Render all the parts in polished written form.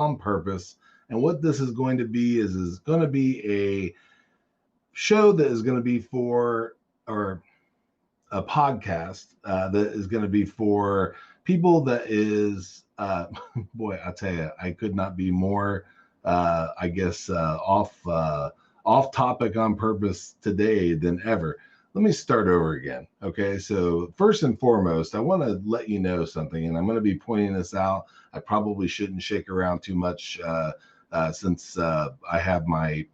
on Purpose. And what this is going to be is going to be a show that is going to be for, or a podcast that is going to be for people that is, boy, I tell you, I could not be more, I guess, off topic on purpose today than ever. Let me start over again. Okay. So, first and foremost, I want to let you know something, and I'm going to be pointing this out. I probably shouldn't shake around too much since I have my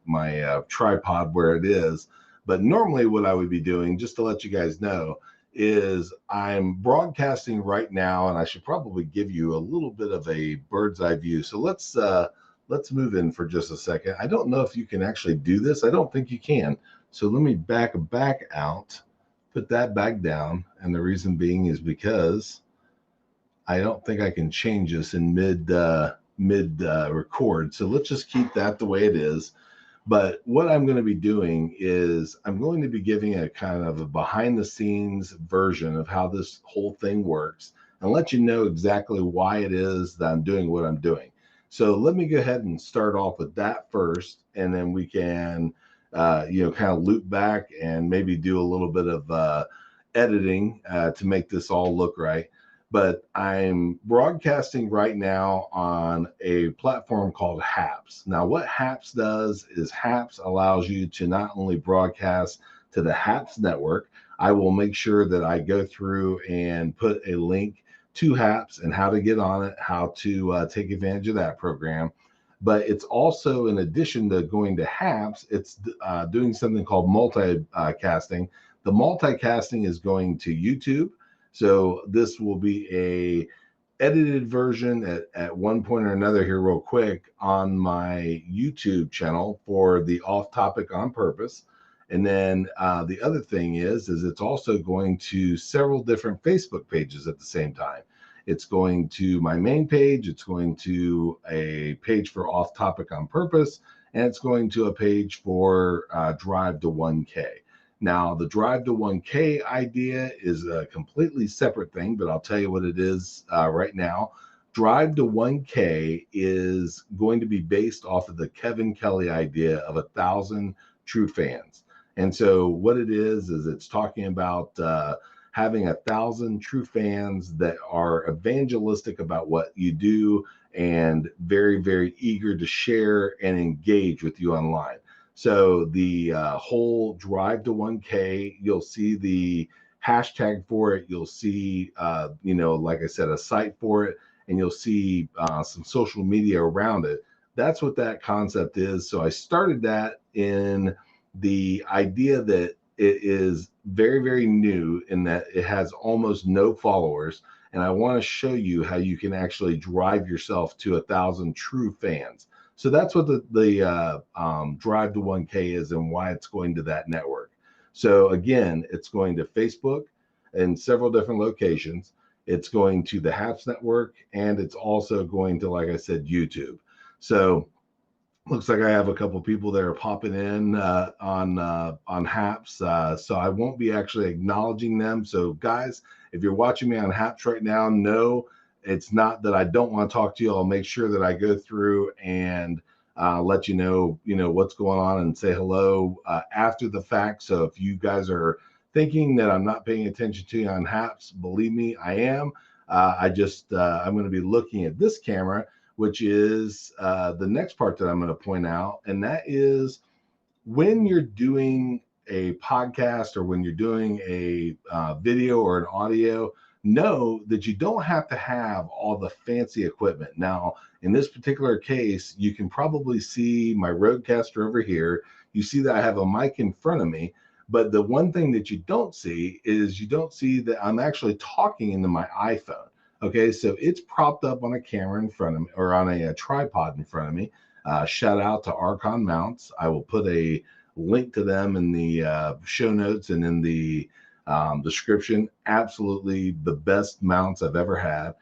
tripod where it is. But normally, what I would be doing, just to let you guys know, is I'm broadcasting right now, and I should probably give you a little bit of a bird's eye view. So let's move in for just a second. I don't know if you can actually do this. I don't think you can. So let me back out, put that back down, and the reason being is because I don't think I can change this in mid record. So let's just keep that the way it is. But what I'm going to be doing is I'm going to be giving a kind of a behind the scenes version of how this whole thing works and let you know exactly why it is that I'm doing what I'm doing. So let me go ahead and start off with that first, and then we can, kind of loop back and maybe do a little bit of editing to make this all look right. But I'm broadcasting right now on a platform called Haps. Now, what Haps does is Haps allows you to not only broadcast to the Haps network. I will make sure that I go through and put a link to Haps and how to get on it, how to take advantage of that program. But it's also, in addition to going to Haps, it's doing something called multicasting. The multicasting is going to YouTube. So this will be a edited version at one point or another here real quick on my YouTube channel for the Off Topic on Purpose. And then the other thing is it's also going to several different Facebook pages at the same time. It's going to my main page, it's going to a page for Off Topic on Purpose, and it's going to a page for Drive to 1K. Now, the Drive to 1K idea is a completely separate thing, but I'll tell you what it is right now. Drive to 1K is going to be based off of the Kevin Kelly idea of 1,000 true fans. And so what it is it's talking about having 1,000 true fans that are evangelistic about what you do and very, very eager to share and engage with you online. So the whole Drive to 1K, you'll see the hashtag for it. You'll see, like I said, a site for it, and you'll see some social media around it. That's what that concept is. So I started that in the idea that it is very, very new in that it has almost no followers. And I want to show you how you can actually drive yourself to 1,000 true fans. So that's what the Drive to 1K is and why it's going to that network. So again, it's going to Facebook in several different locations. It's going to the Haps network, and it's also going to, like I said, YouTube. So looks like I have a couple people that are popping in on Haps. So I won't be actually acknowledging them. So guys, if you're watching me on Haps right now, no, it's not that I don't want to talk to you. I'll make sure that I go through and let you know what's going on and say hello after the fact. So if you guys are thinking that I'm not paying attention to you on Haps, believe me, I am. I'm going to be looking at this camera, which is the next part that I'm going to point out, and that is when you're doing a podcast or when you're doing a video or an audio, know that you don't have to have all the fancy equipment. Now, in this particular case, you can probably see my Rodecaster over here. You see that I have a mic in front of me, but the one thing that you don't see is you don't see that I'm actually talking into my iPhone. Okay, so it's propped up on a camera in front of me, or on a tripod in front of me. Shout out to Archon Mounts. I will put a link to them in the show notes and in the description. Absolutely the best mounts I've ever had.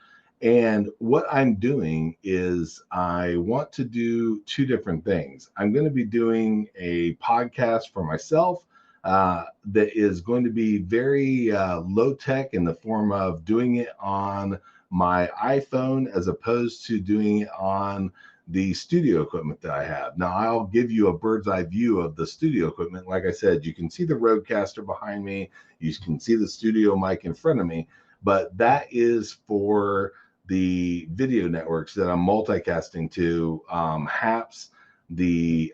And what I'm doing is I want to do two different things. I'm going to be doing a podcast for myself that is going to be very low tech in the form of doing it on my iPhone as opposed to doing it on the studio equipment that I have. Now, I'll give you a bird's eye view of the studio equipment. Like I said, you can see the Rodecaster behind me, you can see the studio mic in front of me, but that is for the video networks that I'm multicasting to, HAPS, the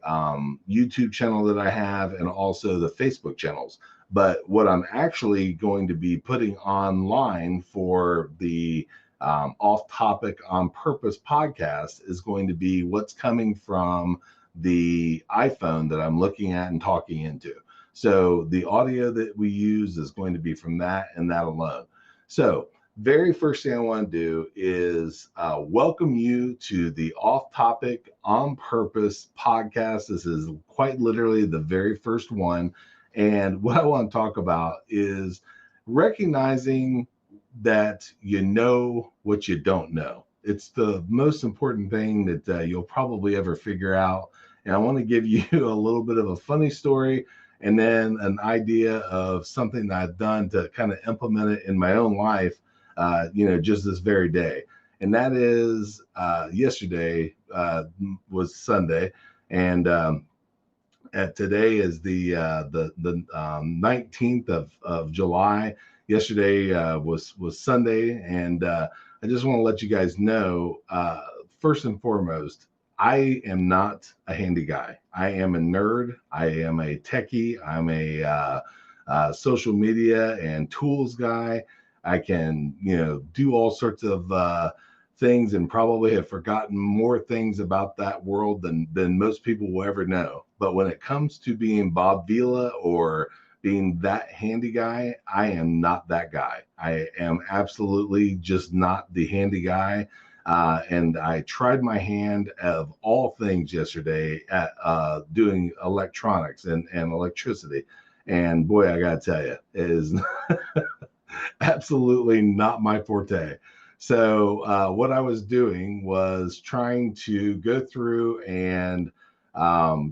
YouTube channel that I have, and also the Facebook channels. But what I'm actually going to be putting online for the Off Topic on Purpose podcast is going to be what's coming from the iPhone that I'm looking at and talking into. So the audio that we use is going to be from that and that alone. So very first thing I want to do is welcome you to the Off Topic on Purpose podcast. This is quite literally the very first one. And what I want to talk about is recognizing that you know what you don't know. It's the most important thing that you'll probably ever figure out. And I want to give you a little bit of a funny story and then an idea of something that I've done to kind of implement it in my own life, just this very day. And that is yesterday was Sunday, and today is the 19th of July. Yesterday was Sunday, and I just want to let you guys know, first and foremost, I am not a handy guy. I am a nerd. I am a techie. I'm a social media and tools guy. I can, do all sorts of things and probably have forgotten more things about that world than most people will ever know. But when it comes to being Bob Vila or being that handy guy, I am not that guy. I am absolutely just not the handy guy. And I tried my hand of all things yesterday at doing electronics and electricity. And boy, I got to tell you, it is absolutely not my forte. So what I was doing was trying to go through and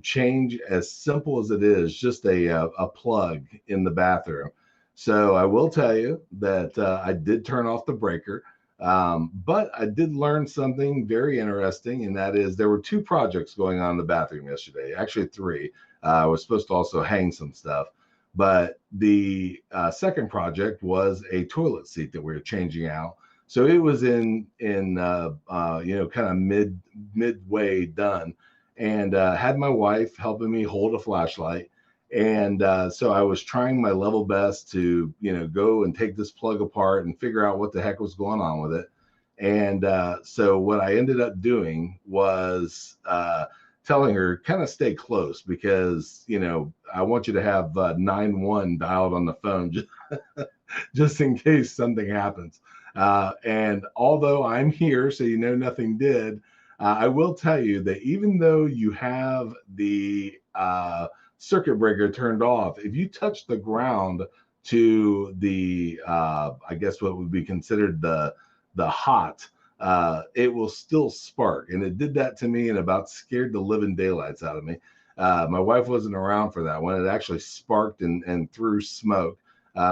change, as simple as it is, just a plug in the bathroom. So I will tell you that I did turn off the breaker, but I did learn something very interesting, and that is there were two projects going on in the bathroom yesterday, actually three. I was supposed to also hang some stuff. But the second project was a toilet seat that we were changing out. So it was in kind of midway done, and had my wife helping me hold a flashlight. And so I was trying my level best to, go and take this plug apart and figure out what the heck was going on with it. And so what I ended up doing was telling her kind of stay close because, I want you to have 911 dialed on the phone just in case something happens. And although I'm here, so nothing did, I will tell you that even though you have the circuit breaker turned off, if you touch the ground to the, I guess what would be considered the hot, it will still spark. And it did that to me and about scared the living daylights out of me. My wife wasn't around for that one. It actually sparked and threw smoke,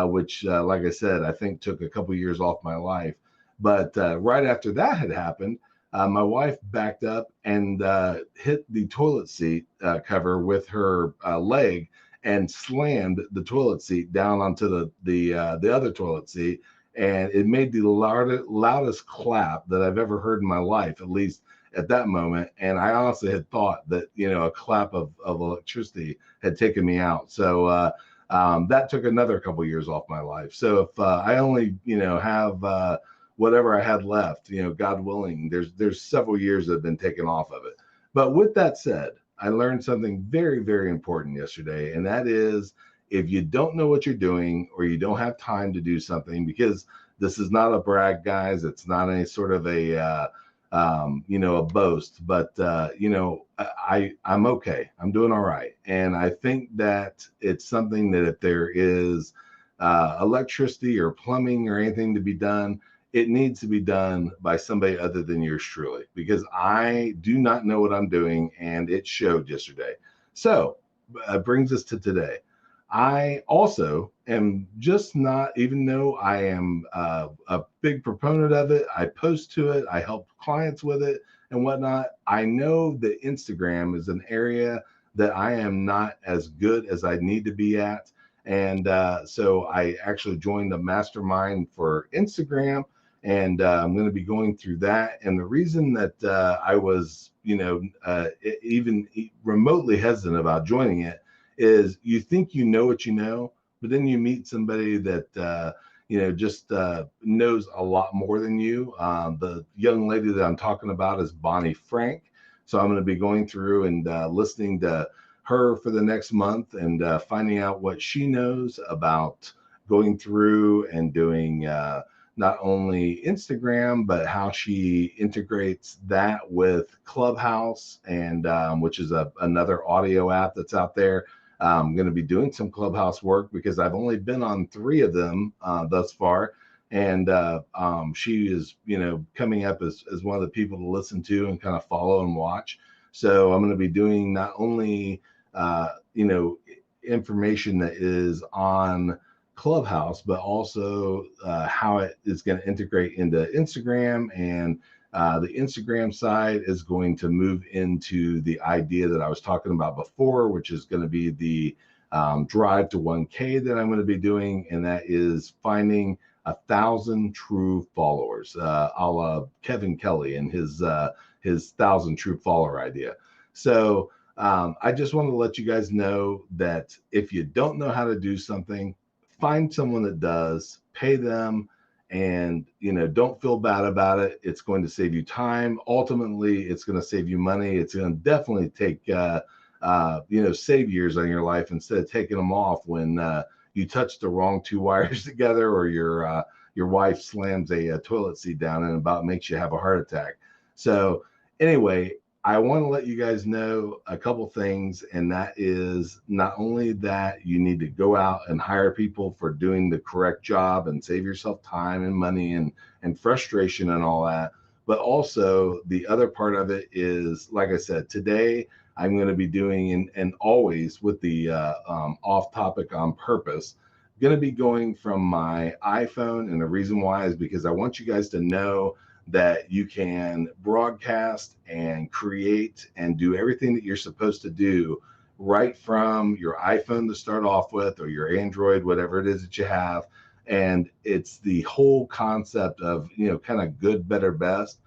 which, like I said, I think took a couple years off my life. But right after that had happened, my wife backed up and hit the toilet seat cover with her leg and slammed the toilet seat down onto the other toilet seat. And it made the loudest clap that I've ever heard in my life, at least at that moment. And I honestly had thought that, a clap of electricity had taken me out. So that took another couple of years off my life. So if I only, have whatever I had left, God willing, there's several years that have been taken off of it. But with that said, I learned something very, very important yesterday. And that is, if you don't know what you're doing or you don't have time to do something, because this is not a brag, guys, it's not any sort of a boast, but I'm okay. I'm doing all right. And I think that it's something that if there is electricity or plumbing or anything to be done, it needs to be done by somebody other than yours truly, because I do not know what I'm doing, and it showed yesterday. So it brings us to today. I also am just not, even though I am a big proponent of it, I post to it, I help clients with it, and whatnot. I know that Instagram is an area that I am not as good as I need to be at. And so I actually joined the mastermind for Instagram, and I'm going to be going through that. And the reason that I was, even remotely hesitant about joining it is you think you know what you know, but then you meet somebody that just knows a lot more than you. The young lady that I'm talking about is Bonnie Frank. So I'm going to be going through and listening to her for the next month and finding out what she knows about going through and doing not only Instagram, but how she integrates that with Clubhouse, and which is another audio app that's out there. I'm going to be doing some Clubhouse work because I've only been on 3 of them thus far. And she is, coming up as one of the people to listen to and kind of follow and watch. So I'm going to be doing not only, information that is on Clubhouse, but also how it is going to integrate into Instagram. And the Instagram side is going to move into the idea that I was talking about before, which is going to be the drive to 1K that I'm going to be doing. And that is finding 1,000 true followers, a la Kevin Kelly and his 1,000 true follower idea. So I just want to let you guys know that if you don't know how to do something, find someone that does, pay them, and don't feel bad about it. It's going to save you time. Ultimately, it's going to save you money. It's going to definitely take save years on your life instead of taking them off when you touch the wrong 2 wires together, or your wife slams a toilet seat down and about makes you have a heart attack. So anyway, I want to let you guys know a couple things, and that is not only that you need to go out and hire people for doing the correct job and save yourself time and money and frustration and all that, but also the other part of it is, like I said, today I'm going to be doing, and always with the off topic on purpose, going to be going from my iPhone. And the reason why is because I want you guys to know that you can broadcast and create and do everything that you're supposed to do right from your iPhone to start off with, or your Android, whatever it is that you have. And it's the whole concept of, kind of good, better, best.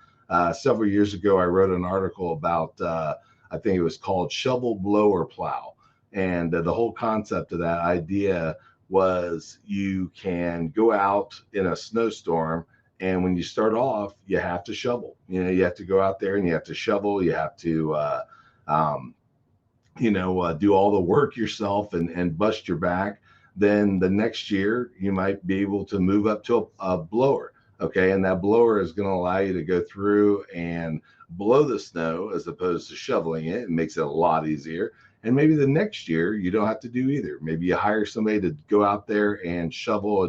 Several years ago, I wrote an article about, I think it was called Shovel, Blow, or Plow. And the whole concept of that idea was you can go out in a snowstorm, and when you start off, you have to shovel. You have to go out there and you have to shovel. You have to, do all the work yourself and bust your back. Then the next year, you might be able to move up to a blower. Okay. And that blower is going to allow you to go through and blow the snow as opposed to shoveling it. It makes it a lot easier. And maybe the next year, you don't have to do either. Maybe you hire somebody to go out there and shovel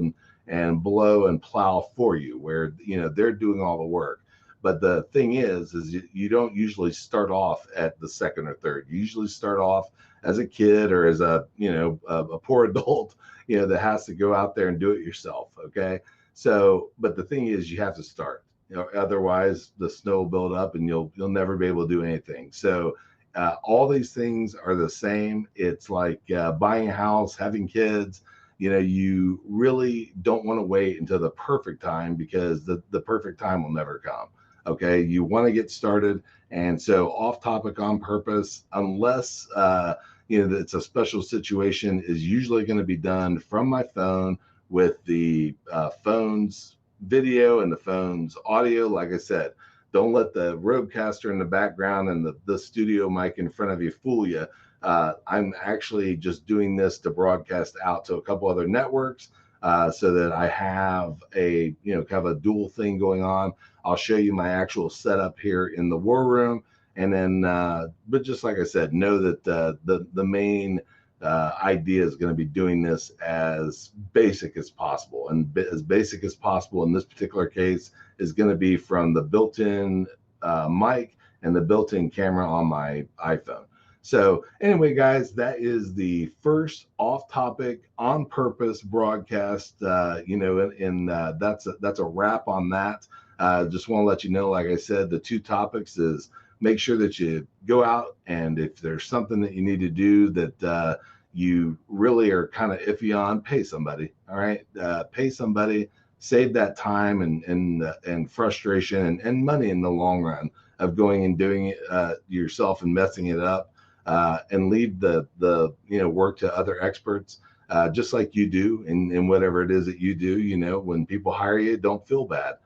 and blow and plow for you, where they're doing all the work. But the thing is you don't usually start off at the second or third. You usually start off as a kid or as a poor adult that has to go out there and do it yourself. Okay, so but the thing is, you have to start. Otherwise the snow will build up and you'll never be able to do anything. So all these things are the same. It's like buying a house, having kids. You really don't want to wait until the perfect time, because the perfect time will never come. Okay. You want to get started. And so off topic on purpose, unless, it's a special situation, is usually going to be done from my phone with the phone's video and the phone's audio. Like I said, don't let the Rodecaster in the background and the studio mic in front of you fool you. I'm actually just doing this to broadcast out to a couple other networks so that I have a, kind of a dual thing going on. I'll show you my actual setup here in the war room. And then, but just like I said, know that the main idea is going to be doing this as basic as possible. And as basic as possible in this particular case is going to be from the built-in mic and the built-in camera on my iPhone. So anyway, guys, that is the first off-topic, on-purpose broadcast. That's a wrap on that. Just want to let you know, like I said, the 2 topics is make sure that you go out, and if there's something that you need to do that you really are kind of iffy on, pay somebody. All right, pay somebody, save that time and frustration and money in the long run of going and doing it yourself and messing it up, and leave the work to other experts. Just like you do in whatever it is that you do. When people hire you, don't feel bad.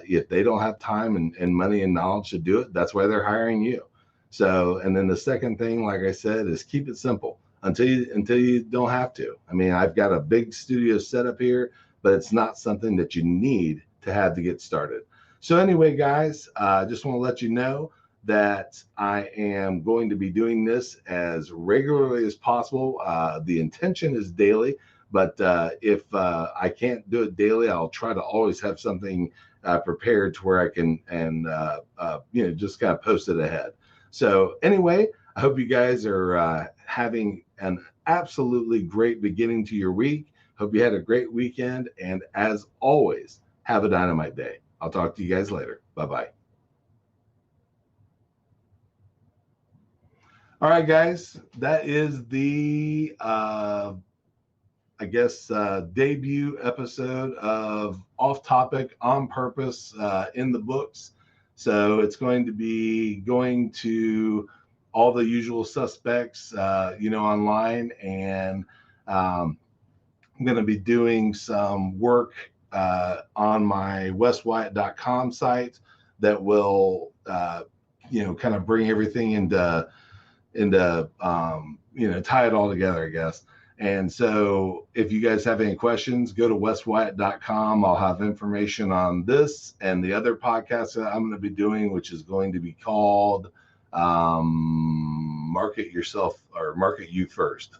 If they don't have time and money and knowledge to do it, that's why they're hiring you. So, and then the second thing, like I said, is keep it simple until you don't have to. I mean, I've got a big studio set up here, but it's not something that you need to have to get started. So anyway, guys, I just want to let you know that I am going to be doing this as regularly as possible. The intention is daily, but if I can't do it daily, I'll try to always have something prepared to where I can just kind of post it ahead. So anyway, I hope you guys are having an absolutely great beginning to your week. Hope you had a great weekend, and as always, have a dynamite day. I'll talk to you guys later. Bye-bye. All right, guys, that is the debut episode of Off Topic on Purpose in the books. So it's going to be going to all the usual suspects, online, and I'm going to be doing some work on my weswyatt.com site that will, kind of bring everything into tie it all together, I guess. And so if you guys have any questions, go to weswyatt.com. I'll have information on this and the other podcast that I'm going to be doing, which is going to be called Market Yourself, or Market You First.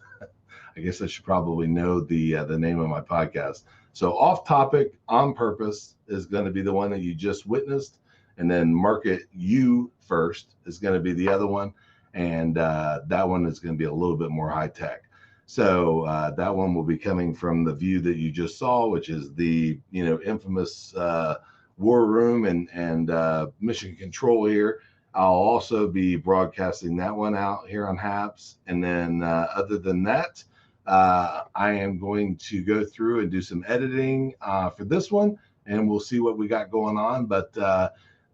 I guess I should probably know the name of my podcast. So Off Topic on Purpose is going to be the one that you just witnessed. And then Market You First is going to be the other one. And that one is going to be a little bit more high tech. So that one will be coming from the view that you just saw, which is the infamous war room and mission control here. I'll also be broadcasting that one out here on HAPS. And then other than that, I am going to go through and do some editing for this one, and we'll see what we got going on. But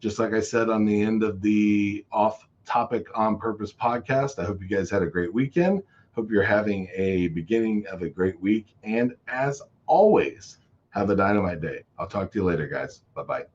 just like I said on the end of the Off Topic on Purpose podcast, I hope you guys had a great weekend. Hope you're having a beginning of a great week. And as always, have a dynamite day. I'll talk to you later, guys. Bye-bye.